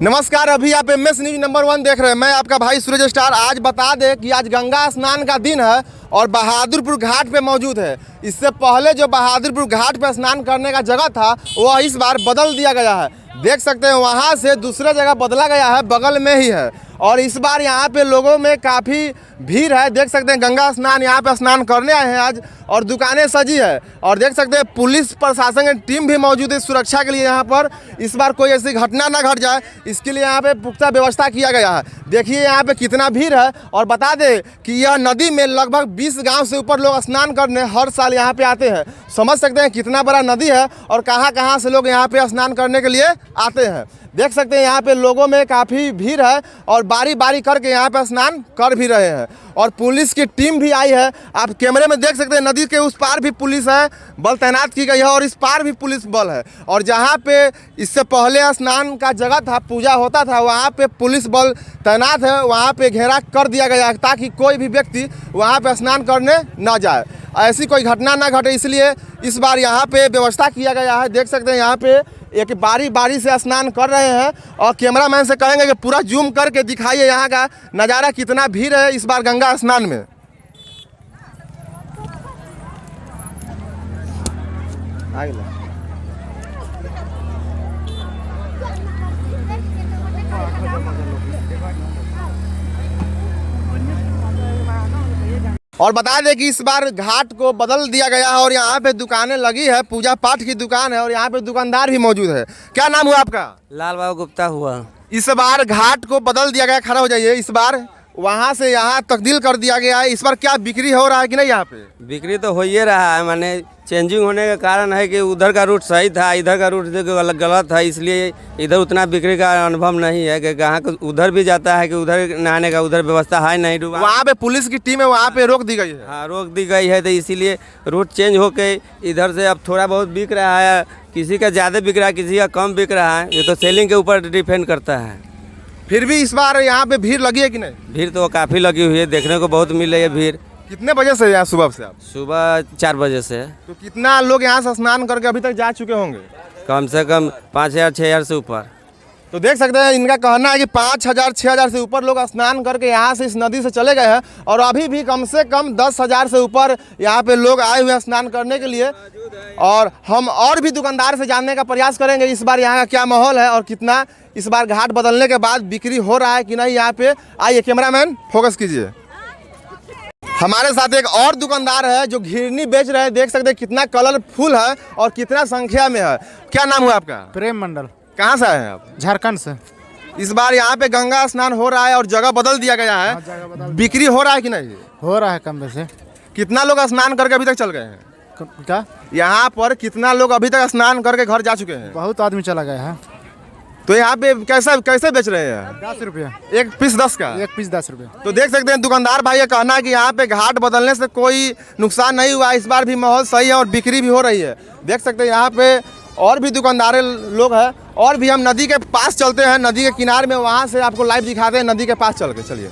नमस्कार, अभी आप MS न्यूज नंबर 1 देख रहे हैं। मैं आपका भाई सूरज स्टार। आज बता दें कि आज गंगा स्नान का दिन है और बहादुरपुर घाट पे मौजूद है। इससे पहले जो बहादुरपुर घाट पे स्नान करने का जगह था वह इस बार बदल दिया गया है। देख सकते हैं वहाँ से दूसरे जगह बदला गया है, बगल में ही है। और इस बार यहाँ पे लोगों में काफ़ी भीड़ है। देख सकते हैं गंगा स्नान यहाँ पे स्नान करने आए हैं आज, और दुकानें सजी है। और देख सकते हैं पुलिस प्रशासन की टीम भी मौजूद है सुरक्षा के लिए। यहाँ पर इस बार कोई ऐसी घटना ना घट जाए, इसके लिए यहाँ पे पुख्ता व्यवस्था किया गया है। देखिए यहाँ पे कितना भीड़ है। और बता दें कि यह नदी में लगभग 20 गाँव से ऊपर लोग स्नान करने हर साल यहाँ पे आते हैं। समझ सकते हैं कितना बड़ा नदी है और कहाँ कहाँ से लोग यहाँ पे स्नान करने के लिए आते हैं। देख सकते हैं यहाँ पे लोगों में काफ़ी भीड़ है और बारी बारी करके यहाँ पे स्नान कर भी रहे हैं। और पुलिस की टीम भी आई है। आप कैमरे में देख सकते हैं नदी के उस पार भी पुलिस है, बल तैनात की गई है, और इस पार भी पुलिस बल है। और जहाँ पे इससे पहले स्नान का जगह था, पूजा होता था, वहाँ पे पुलिस बल तैनात है। वहाँ पे घेरा कर दिया गया है ताकि कोई भी व्यक्ति वहाँ पे स्नान करने ना जाए, ऐसी कोई घटना ना घटे। इसलिए इस बार यहाँ पे व्यवस्था किया गया है। देख सकते हैं यहाँ पे एक बारी बारी से स्नान कर रहे हैं। और कैमरामैन से कहेंगे कि पूरा जूम करके दिखाइए यहाँ का नज़ारा, कितना भीड़ है इस बार गंगा स्नान में। और बता दें कि इस बार घाट को बदल दिया गया है और यहाँ पे दुकानें लगी है, पूजा पाठ की दुकान है, और यहाँ पे दुकानदार भी मौजूद है। क्या नाम हुआ आपका? लाल बाबू गुप्ता हुआ। इस बार घाट को बदल दिया गया, खड़ा हो जाइए। इस बार वहाँ से यहाँ तब्दील कर दिया गया है। इस बार क्या बिक्री हो रहा है कि नहीं? यहाँ पे बिक्री तो हो ही रहा है, माने चेंजिंग होने का कारण है कि उधर का रूट सही था, इधर का रूट गलत है, इसलिए इधर उतना बिक्री का अनुभव नहीं है कि ग्राहक उधर भी जाता है कि उधर नहाने का उधर व्यवस्था है नहीं। डूबा वहाँ पे पुलिस की टीम है, वहाँ पे रोक दी गई है। हाँ, रोक दी गई है, तो इसीलिए रूट चेंज होके इधर से अब थोड़ा बहुत बिक रहा है। किसी का ज़्यादा बिक रहा है, किसी का कम बिक रहा है। ये तो सेलिंग के ऊपर डिपेंड करता है। फिर भी इस बार यहाँ पे भीड़ लगी है कि नहीं? भीड़ तो काफ़ी लगी हुई है, देखने को बहुत मिल रही है भीड़। कितने बजे से यहाँ सुबह से? आप सुबह 4 बजे से। तो कितना लोग यहाँ से स्नान करके अभी तक जा चुके होंगे? कम से कम 5000-6000 से ऊपर। तो देख सकते हैं इनका कहना है कि 5000-6000 से ऊपर लोग स्नान करके यहाँ से इस नदी से चले गए हैं। और अभी भी कम से कम 10,000 से ऊपर यहाँ पे लोग आए हुए हैं स्नान करने के लिए। और हम और भी दुकानदार से जानने का प्रयास करेंगे इस बार यहाँ का क्या माहौल है और कितना इस बार घाट बदलने के बाद बिक्री हो रहा है कि नहीं। यहाँ पे आइए, कैमरामैन फोकस कीजिए। हमारे साथ एक और दुकानदार है जो घिरनी बेच रहे हैं। देख सकते हैं कितना कलरफुल है और कितना संख्या में है। क्या नाम हुआ आपका? प्रेम मंडल। कहाँ से आए हैं आप? झारखंड से। इस बार यहाँ पे गंगा स्नान हो रहा है और जगह बदल दिया गया है। बिक्री हो रहा है कि नहीं? हो रहा है कम वैसे। कितना लोग स्नान करके अभी तक चल गए हैं? क्या यहाँ पर कितना लोग अभी तक स्नान करके घर जा चुके हैं? बहुत आदमी चला गया है। तो यहाँ पे कैसे बेच रहे हैं? 10 रुपये एक पीस 10 का? एक पीस 10 रुपये। तो देख सकते हैं दुकानदार भाई का कहना है कि यहाँ पे घाट बदलने से कोई नुकसान नहीं हुआ। इस बार भी माहौल सही है और बिक्री भी हो रही है। देख सकते हैं यहाँ पे और भी दुकानदार लोग हैं। और भी हम नदी के पास चलते हैं, नदी के किनारे में, वहाँ से आपको लाइव दिखाते हैं नदी के पास चल के। चलिए।